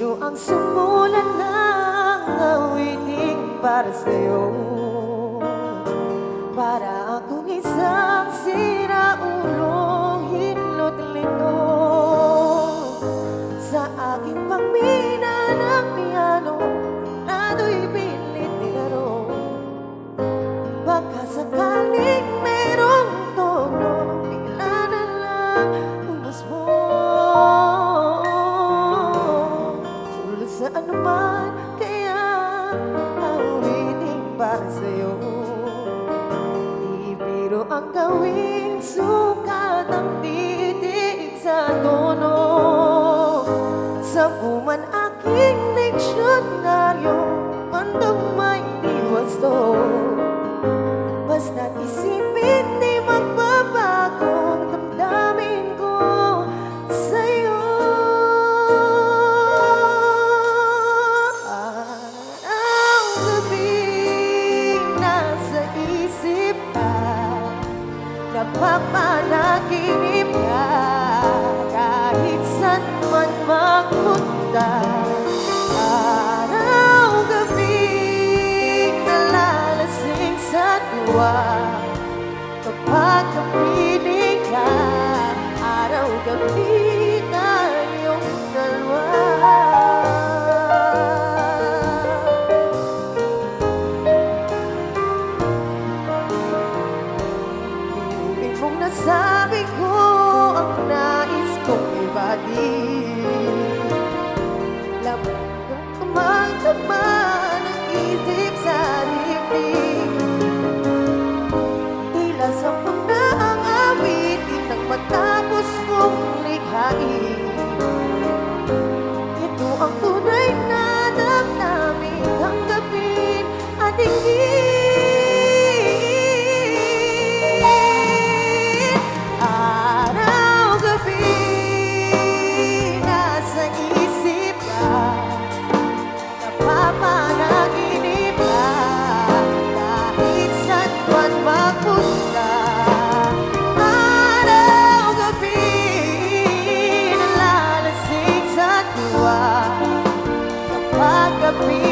Sino ang sumulat ng awiting para sa'yo? Para akong isang siraulong hinot-lito sa aking pagmina ng piano, nado'y pilit nilaro. Baka sakaling merong tono, bigla na lang umusbong. Tulad sa anuman, kaya awiting para sa'yo. Di biro ang gawing sukat ang titig sa tono. Sampu man aking diksyonaryo, mandang may di wasto. Basta't isipin, di magbabagong damdamin ko sa'yo. Araw-gabi nasa isip ka, napapanaginip ka, kahit saan man magpunta. Araw-gabi nalalasing sa tuwa, kapag napiling ka, araw-gabi tayong dalawa. Inulit mong nasabi ko ang nais kong ibalik. Lamang ng tumagtama ng isip sa dibdib. Tila sampung na ang awitin nang matapos kong likhain. Ito ang tunay na damdamin, tanggapin at hingin. Araw-gabi nasa isip ka, napapanaginip ka, kahit saan man magpunta. Araw-gabi nalalasing sa tuwa, kapag gabi